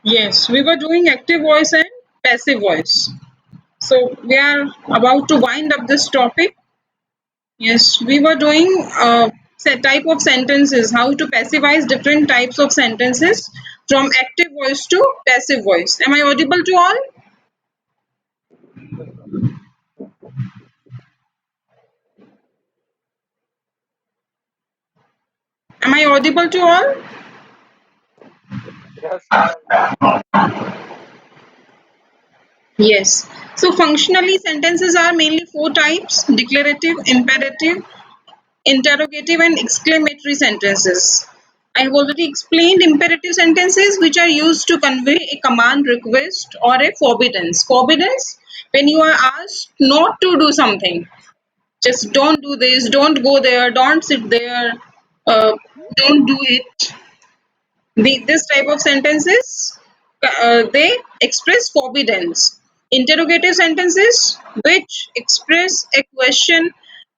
Yes, we were doing active voice and passive voice. So we are about to wind up this topic. Yes, we were doing type of sentences, how to passivize different types of sentences from active voice to passive voice. Am I audible to all? Am I audible to all? Yes, ma'am. Yes. So functionally, sentences are mainly four types: declarative, imperative, interrogative, and exclamatory sentences. I have already explained imperative sentences, which are used to convey a command, request, or a forbiddance. Forbiddance, when you are asked not to do something, just don't do this, don't go there, don't sit there, don't do it. This type of sentences, they express forbiddance. Interrogative sentences, which express a question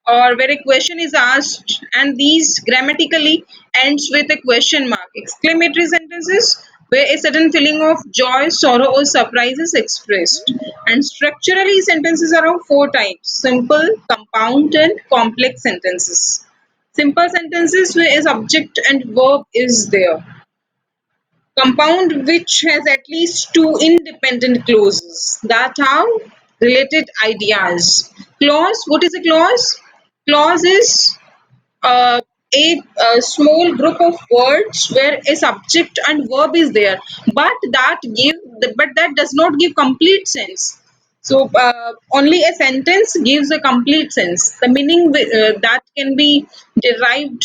or where a question is asked, and these grammatically ends with a question mark. Exclamatory sentences, where a sudden feeling of joy, sorrow, or surprise is expressed. And structurally, sentences are of four types: simple, compound, and complex sentences. Simple sentences where a subject and verb is there. Compound, which has at least two independent clauses that have related ideas. Clause, what is a clause? Clause is uh, a small group of words where a subject and verb is there, but that does not give complete sense. So only a sentence gives a complete sense. The meaning that can be derived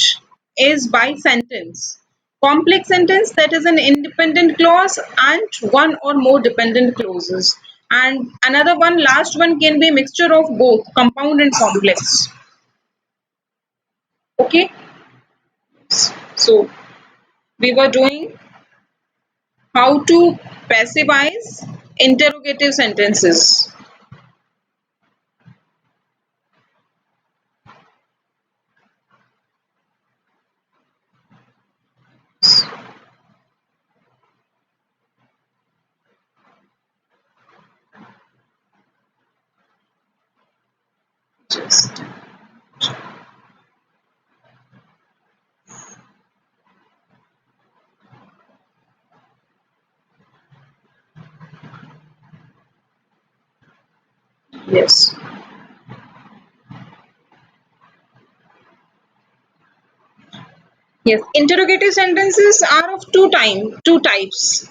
is by sentence. Complex sentence, that is an independent clause and one or more dependent clauses. And another one, last one, can be a mixture of both compound and complex. Okay. So we were doing how to passivize interrogative sentences. Just yes, yes. Interrogative sentences are of two types.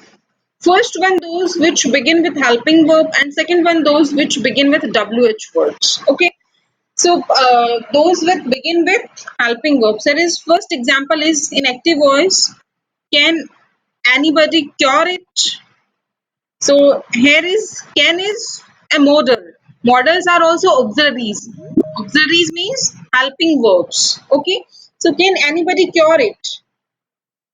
First one, those which begin with helping verb, and second one, those which begin with WH words. Okay. So those with begin with helping verbs. There is first example is in active voice. Can anybody cure it? So here is can is a modal. Modals are also auxiliaries. Auxiliaries means helping verbs. Okay. So can anybody cure it?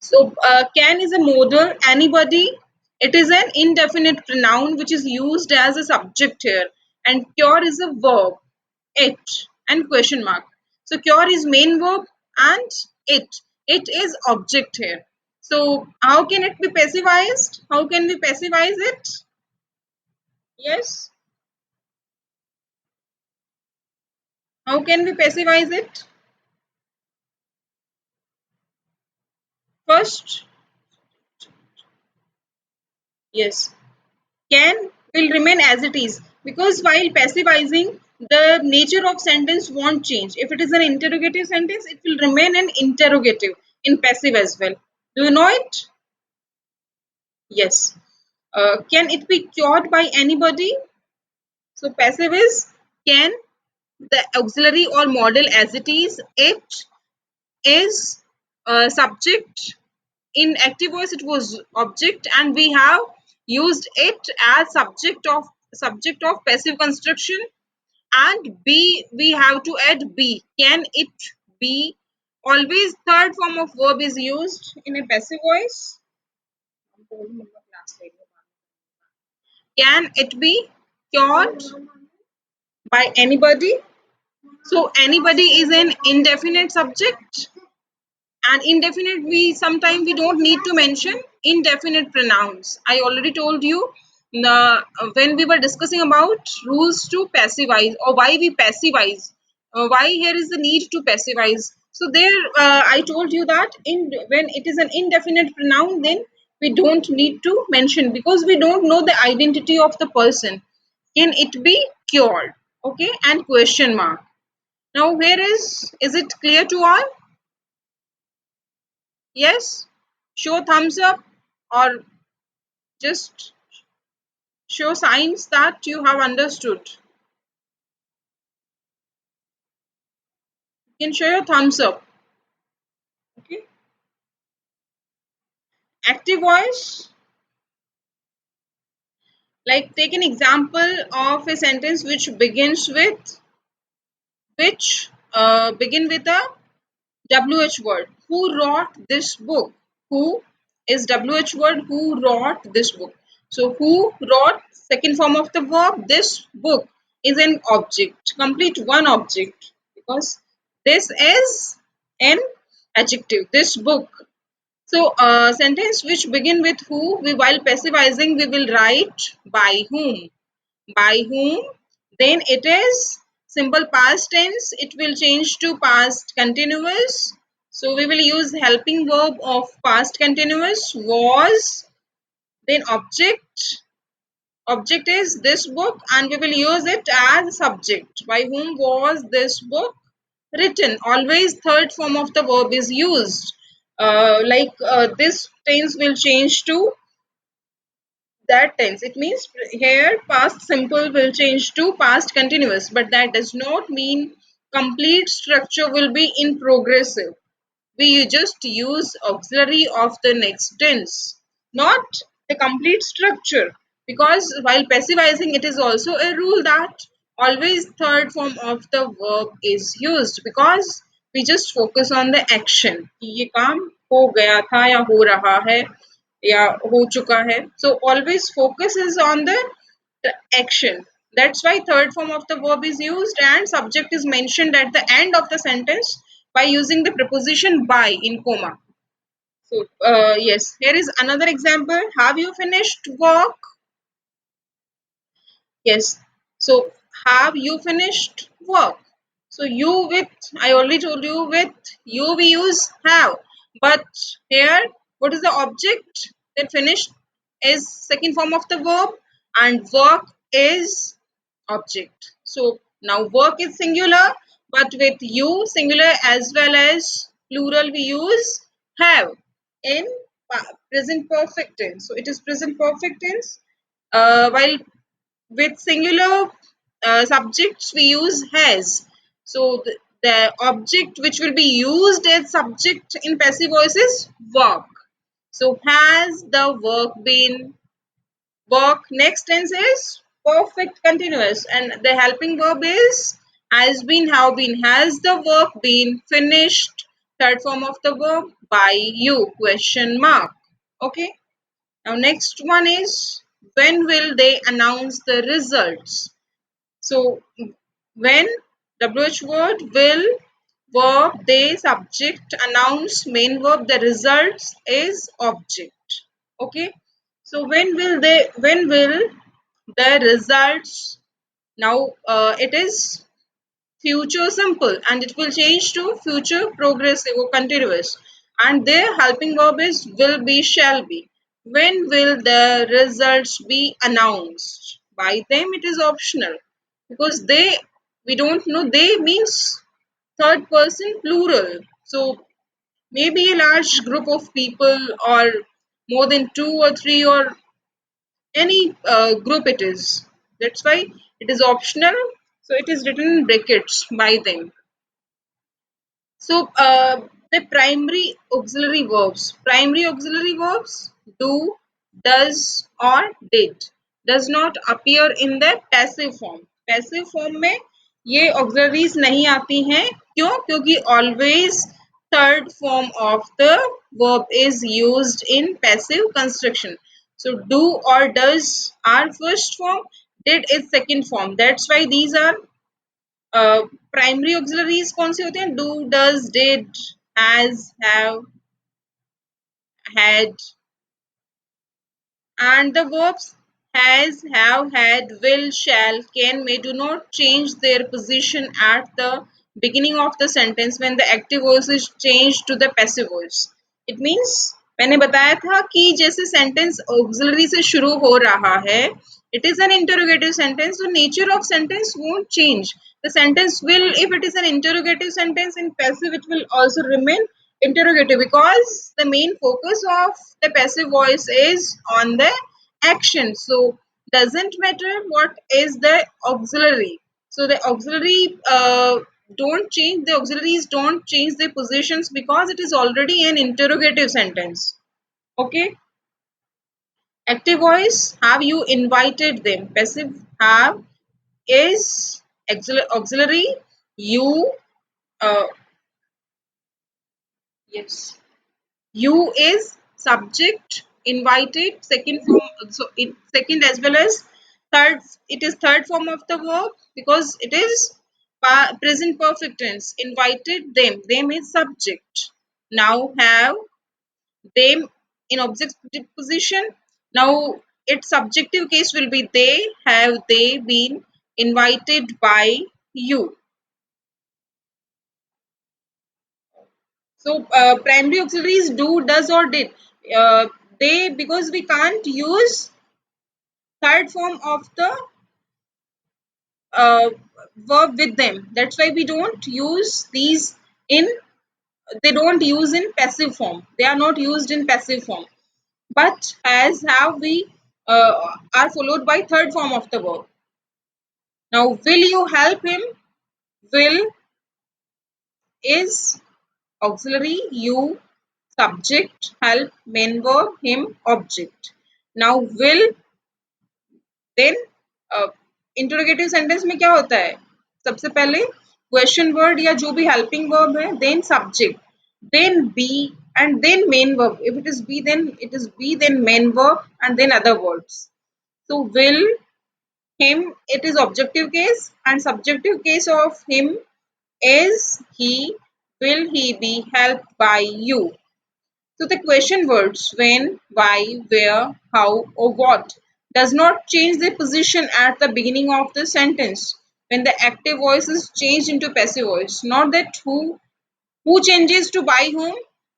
So can is a modal. Anybody. It is an indefinite pronoun which is used as a subject here. And cure is a verb. It and question mark. So cure is main verb and it. It is object here. So how can it be passivized? How can we passivize it? Yes. How can we passivize it? First, yes, can will remain as it is because while passivizing, the nature of sentence won't change. If it is an interrogative sentence, it will remain an interrogative in passive as well. Do you know it? Yes. Can it be cured by anybody? So passive is can, the auxiliary or modal as it is subject. In active voice it was object and we have used it as subject of passive construction, and be we have to add be. Can it be, always third form of verb is used in a passive voice. Can it be cured by anybody? So anybody is an indefinite subject And indefinite, we sometimes we don't need to mention indefinite pronouns. I already told you when we were discussing about rules to passivize, or why we passivize, why here is the need to passivize. So there I told you that when it is an indefinite pronoun, then we don't need to mention, because we don't know the identity of the person. Can it be cured? Okay, and question mark. Now where is it clear to all? Yes, show thumbs up, or just show signs that you have understood. You can show your thumbs up. Okay. Active voice, like take an example of a sentence which begin with a WH word. Who wrote this book? Who is WH word? Who wrote this book? So who wrote, second form of the verb. This book is an object. Complete one object, because this is an adjective. This book. So sentence which begin with who, we while passivizing we will write by whom. By whom, then it is simple past tense, it will change to past continuous. So we will use helping verb of past continuous, was, then object is this book, and we will use it as subject. By whom was this book written? Always third form of the verb is used. This tense will change to that tense. It means here past simple will change to past continuous, but that does not mean complete structure will be in progressive. We just use auxiliary of the next tense, not the complete structure, because while passivizing it is also a rule that always third form of the verb is used, because we just focus on the action कि ये काम हो गया था या हो रहा है या हो चुका है. So always focus is on the action. That's why third form of the verb is used, and subject is mentioned at the end of the sentence by using the preposition by in comma. So yes, here is another example. Have you finished work? Yes. So have you finished work? So you with, I already told you, with you we use have. But here, what is the object? That finished is second form of the verb, and work is object. So now work is singular, but with you singular as well as plural we use have in present perfect tense. So it is present perfect tense. While with singular subjects we use has. So the object which will be used as subject in passive voice is work. So has the work been? Work next tense is perfect continuous, and the helping verb is has been, have been. Has the work been finished? Third form of the verb by you, question mark. Okay. Now next one is, when will they announce the results? So when, WH word, will, verb, they, subject, announce, main verb, the results is object. Okay. So when will the results, now it is future simple, and it will change to future progressive or continuous, and their helping verb is will be, shall be. When will the results be announced? By them it is optional, because they, we don't know, they means third person plural. So maybe a large group of people, or more than two or three, or any group it is. That's why it is optional. So it is written in brackets by them. So the primary auxiliary verbs, do, does or did, does not appear in the passive form. Passive form में ये auxiliaries नहीं आती हैं. क्यों? क्योंकि always third form of the verb is used in passive construction. So do or does are first form, did is second form. That's why these are primary auxiliaries कौन से होते हैं? Do, does, did, has, have, had, and the verbs has, have, had, will, shall, can, may do not change their position at the beginning of the sentence when the active voice is changed to the passive voice. It means मैंने बताया था कि जैसे sentence auxiliary से शुरू हो रहा है, it is an interrogative sentence, so nature of sentence won't change. The sentence will, if it is an interrogative sentence in passive, it will also remain interrogative because the main focus of the passive voice is on the action. So doesn't matter what is the auxiliary. So the auxiliary don't change, the auxiliaries don't change their positions because it is already an interrogative sentence. Okay. Active voice, have you invited them? Passive, have is auxiliary. You, uh, yes. You is subject, invited, second form, so it second as well as third, it is third form of the verb because it is present perfect tense. Invited them is subject. Now have them in objective position. Now its subjective case will be they, have they been invited by you. So primary auxiliaries do, does or did. They, because we can't use third form of the uh, verb with them. That's why we don't use these in, they don't use in passive form. They are not used in passive form. But as have we are followed by third form of the verb. Now will you help him? Will is auxiliary, you subject, help main verb, him object. Now will, then interrogative sentence में क्या होता है, सबसे पहले question word या जो भी helping verb है, then subject, then be, and then main verb. If it is be then it is be, then main verb, and then other words. So will, him, it is objective case, and subjective case of him is he. Will he be helped by you? So the question words when, why, where, how, or what does not change their position at the beginning of the sentence when the active voice is changed into passive voice. Not that who changes to by whom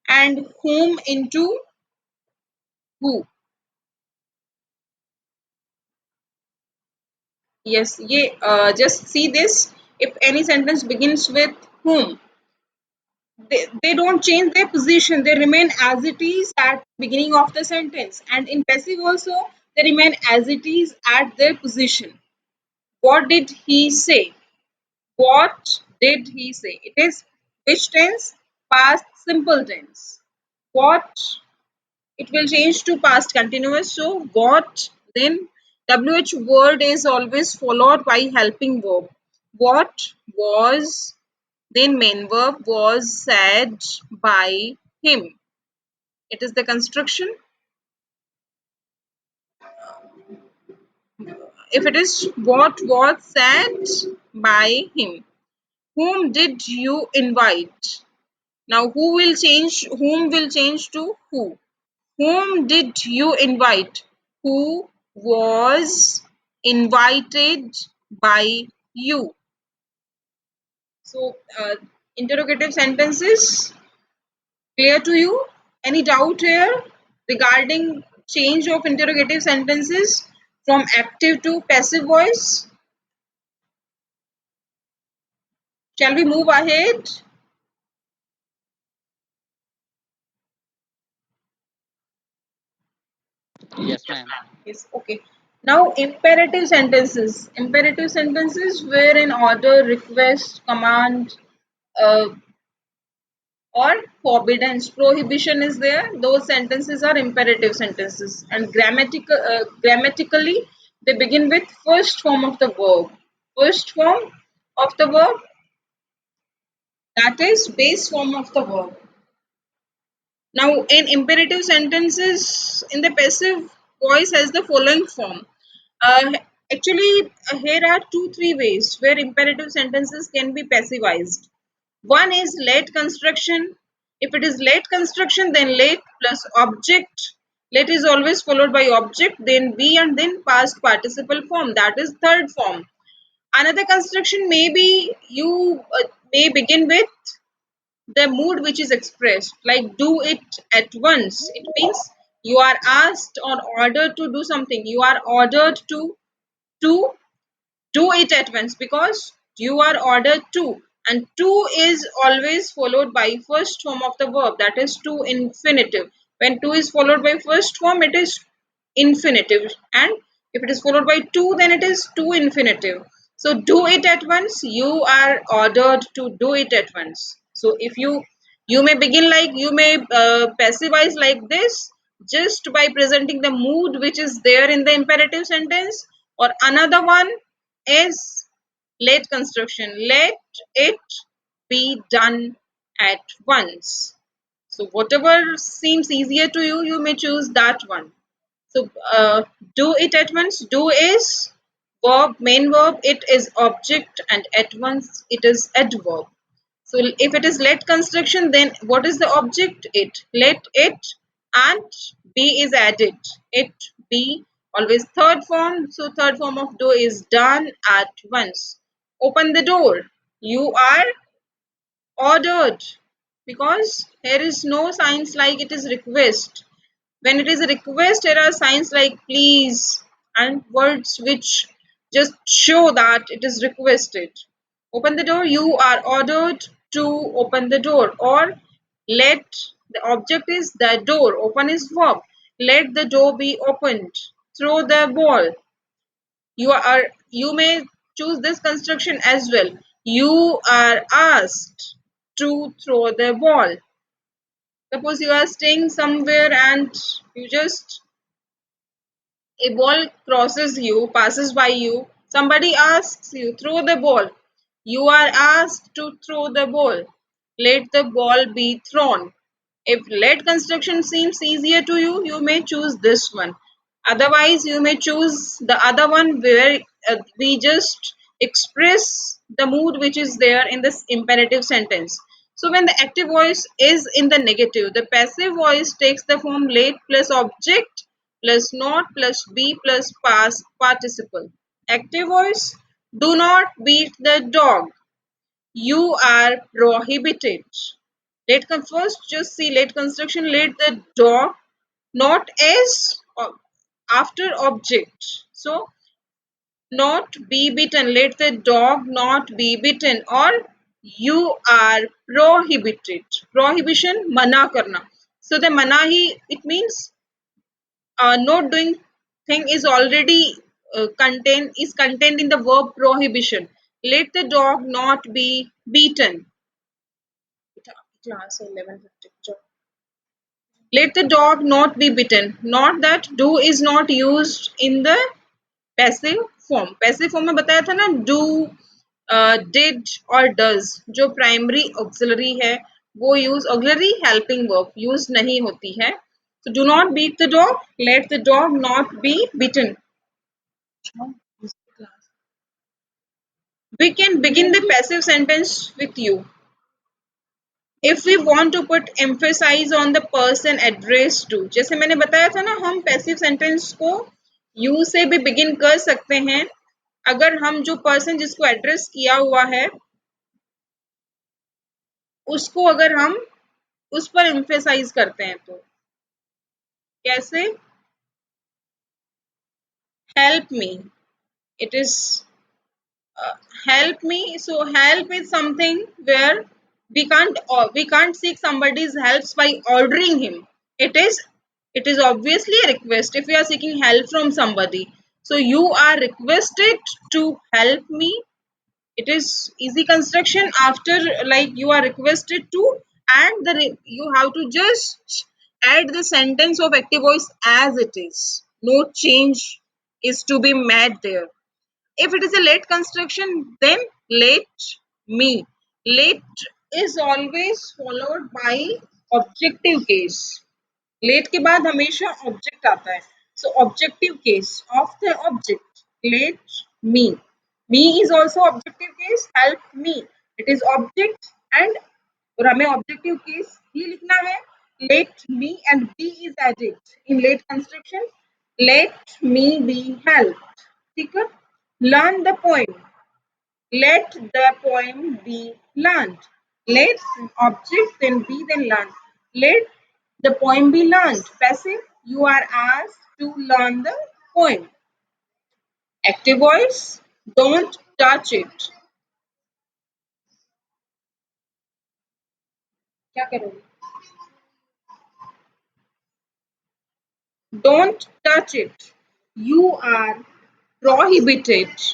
and whom into who. Yes, ye just see this. If any sentence begins with whom, they don't change their position. They remain as it is at beginning of the sentence. And in passive also, they remain as it is at their position. What did he say? What did he say? It is which tense? Past simple tense. What? It will change to past continuous. So what? Then WH word is always followed by helping verb. What was, then main verb was said by him. It is the construction. If it is what was said by him. Whom did you invite? Now whom will change to who. Whom did you invite? Who was invited by you? So interrogative sentences clear to you? Any doubt here regarding change of interrogative sentences from active to passive voice? Shall we move ahead? Yes, ma'am. Yes, okay. Now imperative sentences. Imperative sentences where an order, request, command, uh, or forbiddance, prohibition is there. Those sentences are imperative sentences. And grammatically, they begin with first form of the verb. First form of the verb, that is base form of the verb. Now, in imperative sentences, in the passive voice has the following form. Uh, Actually, here are three ways where imperative sentences can be passivized. One is late construction. If it is late construction, then late plus object. Late is always followed by object, then be and then past participle form. That is third form. Another construction may be you may begin with the mood which is expressed, like do it at once. It means you are asked or ordered to do something. You are ordered to do it at once because you are ordered to, and to is always followed by first form of the verb, that is to infinitive. When to is followed by first form, it is infinitive, and if it is followed by to, then it is to infinitive. So do it at once, you are ordered to do it at once. So if you may begin like, you may passivize like this, just by presenting the mood which is there in the imperative sentence. Or another one is late construction. Let it be done at once. So whatever seems easier to you, you may choose that one. So do it at once. Do is verb, main verb. It is object, and at once it is adverb. So if it is let construction, then what is the object? It. Let it, and be is added. It be, always third form. So third form of do is done at once. Open the door. You are ordered, because here is no signs like it is request. When it is a request, there are signs like please and words which just show that it is requested. Open the door. You are ordered to open the door. Or let, the object is the door. Open is verb. Let the door be opened. Throw the ball. You may choose this construction as well. You are asked to throw the ball. Suppose you are staying somewhere and you just, a ball crosses you, passes by you, somebody asks you, throw the ball. You are asked to throw the ball. Let the ball be thrown. If let construction seems easier to you, you may choose this one. Otherwise, you may choose the other one where we just express the mood which is there in this imperative sentence. So when the active voice is in the negative, the passive voice takes the form late plus object plus not plus be plus past participle. Active voice: do not beat the dog. You are prohibited. First, just see late construction. Let the dog, not as after object. So not be bitten. Let the dog not be bitten. Or you are prohibited. Prohibition, mana karna. So the manahi, it means not doing thing is already contained in the verb prohibition. Let the dog not be beaten. Class 11:50. Let the dog not be bitten. Not that do is not used in the passive form. Passive form में बताया था ना, do, did और does, जो primary auxiliary है वो use auxiliary helping verb use नहीं होती है. So do not beat the dog. Let the dog not be bitten. We can begin the passive sentence with you. If we want to put emphasize on the person addressed to, जैसे मैंने बताया था ना, हम passive sentence को you से भी begin कर सकते हैं अगर हम जो पर्सन जिसको एड्रेस किया हुआ है उसको अगर हम उस पर एम्फेसाइज करते हैं तो. कैसे? Help me. It is help me. So help is something where we can't seek somebody's helps by ordering him. It is it is obviously a request if we are seeking help from somebody. So you are requested to help me. It is easy construction. After, like, you are requested to, and you have to just add the sentence of active voice as it is. No change is to be made there. If it is a late construction, then let me. Late is always followed by objective case. Late के बाद हमेशा object आता है. So objective case of the object. Let me. Me is also objective case. Help me. It is object, and और हमें objective case ही लिखना है. Let me and be is added in let construction. Let me be help. ठीक है. Learn the poem. Let the poem be learned. Let object then be then learn. Let the poem be learned. Passive, you are asked to learn the poem. Active voice, don't touch it. क्या करोगे? Don't touch it. You are prohibited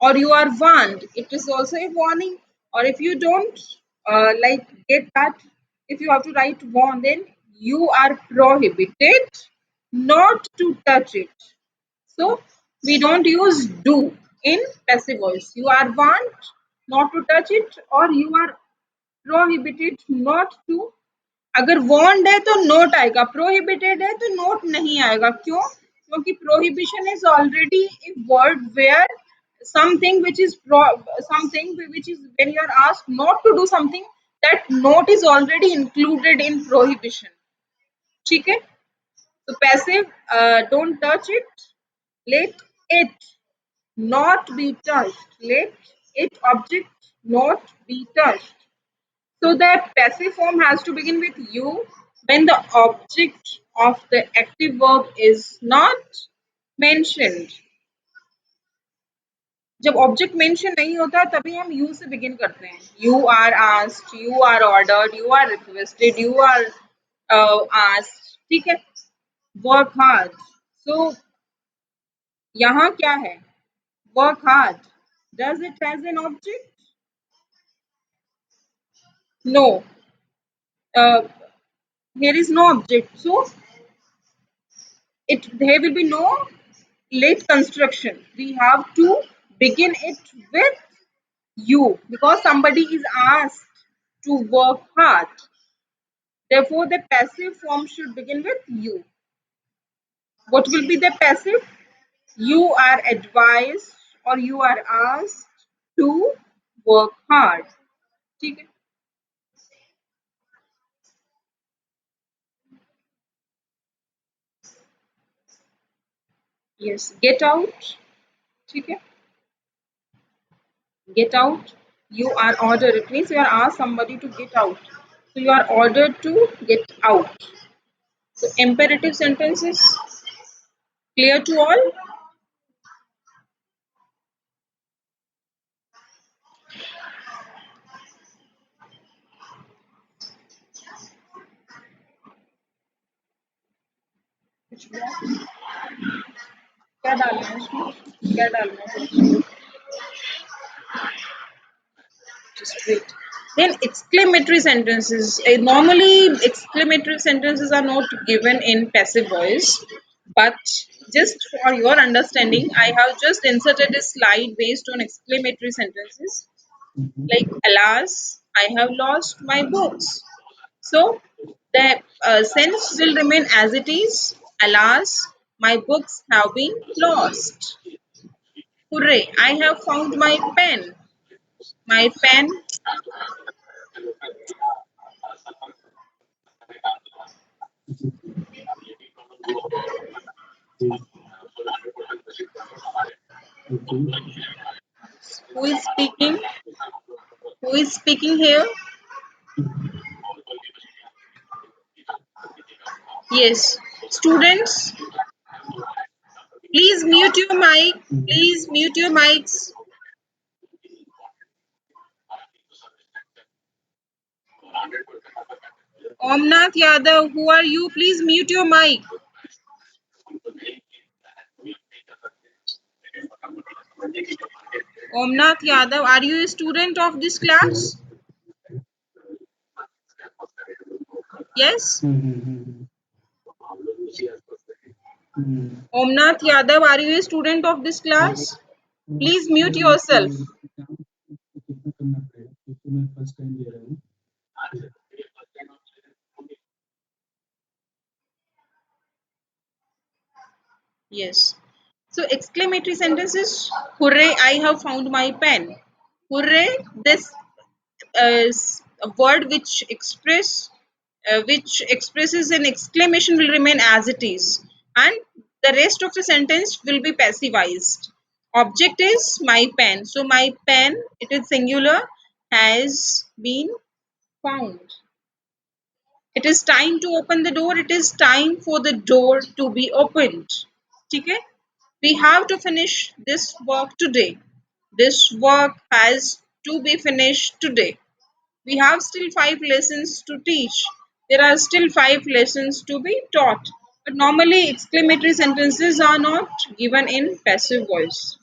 or you are warned. It is also a warning. Or if you don't like get that, if you have to write warn, then you are prohibited not to touch it. So we don't use do in passive voice. You are warned not to touch it or you are prohibited not to. अगर warned है तो note आएगा, prohibited है तो note नहीं आएगा. क्यों? क्योंकि prohibition is already a word where something which is something which is when you are asked not to do something, that note is already included in prohibition. ठीक है. So passive, don't touch it. Let it not be touched. Let it object not be touched. So the passive form has to begin with you when the object of the active verb is not mentioned. जब object mention नहीं होता तभी हम you से begin करते हैं. You are asked, you are ordered, you are requested, you are asked. ठीक है. Work hard. सो यहाँ क्या है? Work hard. Does it has an object? No. Here is no object, so there will be no late construction. We have to begin it with you because somebody is asked to work hard. Therefore, the passive form should begin with you. What will be the passive? You are advised or you are asked to work hard. ठीक है. Yes. Get out. ठीक है. Get out. You are ordered. It means you are asked somebody to get out. So you are ordered to get out. So imperative sentences clear to all. क्या डालना है इसमें? क्या डालना है? Just wait. Then exclamatory sentences. Normally, exclamatory sentences are not given in passive voice, but just for your understanding, I have just inserted a slide based on exclamatory sentences. Like, alas, I have lost my books. So the sense will remain as it is. Alas, my books have been lost. Hooray, I have found my pen. My pen. Who is speaking? Who is speaking here? Yes. Students, please mute your mic. Please mute your mics. Omnath Yadav, who are you? Please mute your mic. Omnath Yadav, are you a student of this class? Yes? Omnath Yadav, are you a student of this class? Please mute yourself. Yes. So exclamatory sentences, hooray, I have found my pen. Hooray, this a word which expresses an exclamation will remain as it is, and the rest of the sentence will be passivized. Object is my pen, so my pen, it is singular, has been found. It is time to open the door. It is time for the door to be opened. Okay? We have to finish this work today. This work has to be finished today. We have still 5 lessons to teach. There are still 5 lessons to be taught. But normally, exclamatory sentences are not given in passive voice.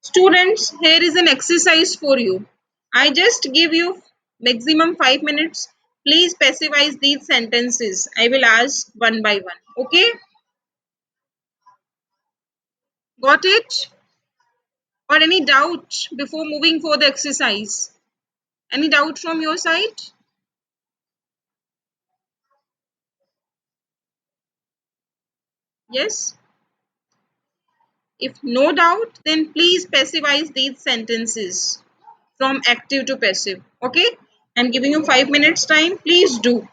Students, here is an exercise for you. I just give you maximum 5 minutes. Please passivize these sentences. I will ask one by one. Okay? Got it? Or any doubt before moving for the exercise? Any doubt from your side? Yes? If no doubt, then please passivize these sentences from active to passive. Okay? I'm giving you 5 minutes time. Please do.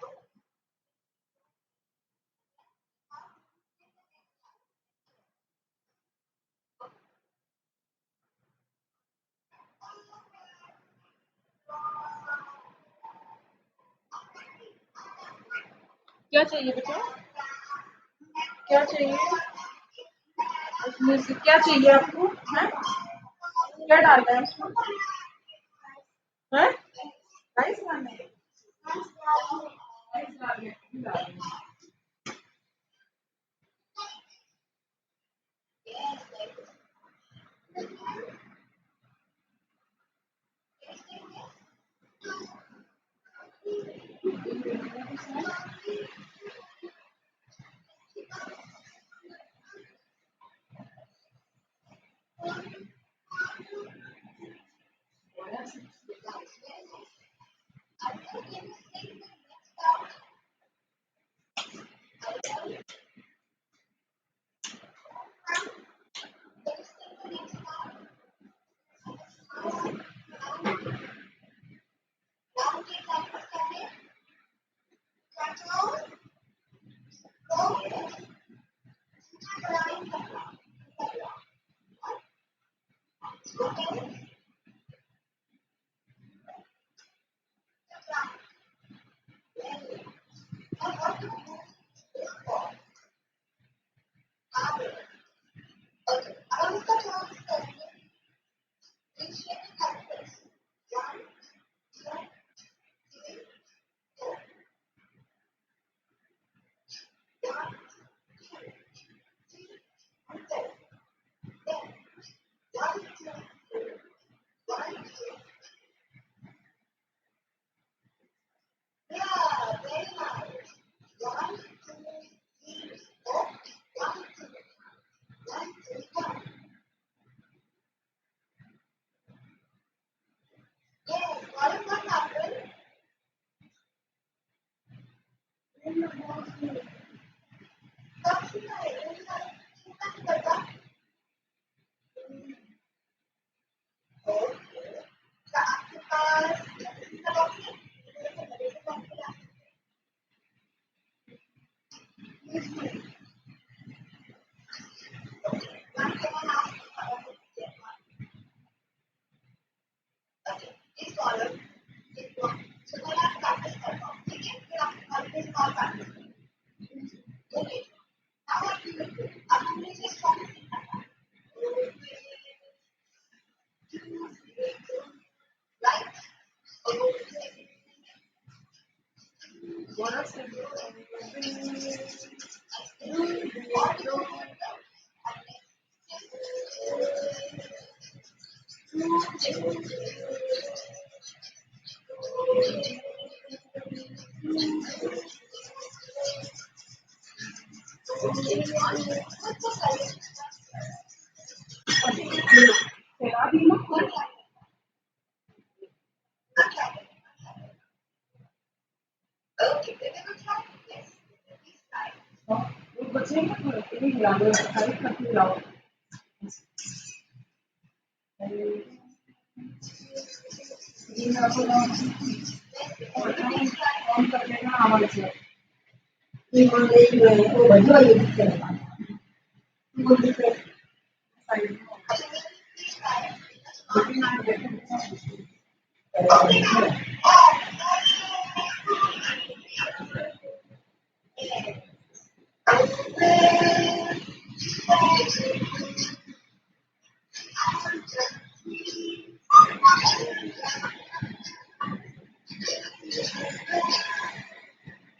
क्या चाहिए बेटा क्या चाहिए उसमें से क्या चाहिए आपको हैं क्या डालना है उसमें हैं राइस डालना है राइस डालना है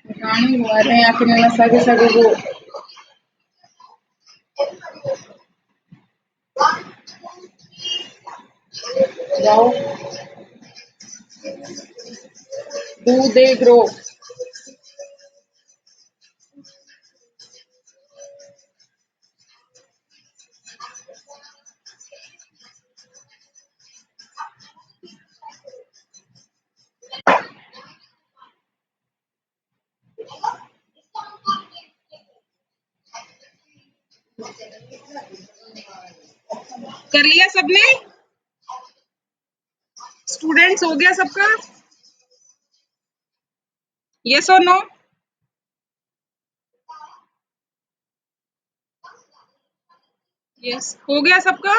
गाने गा रहे हैं आखिर में सगे सगे वो गाओ डू दे ग्रो कर लिया सबने स्टूडेंट्स हो गया सबका यस और नो यस हो गया सबका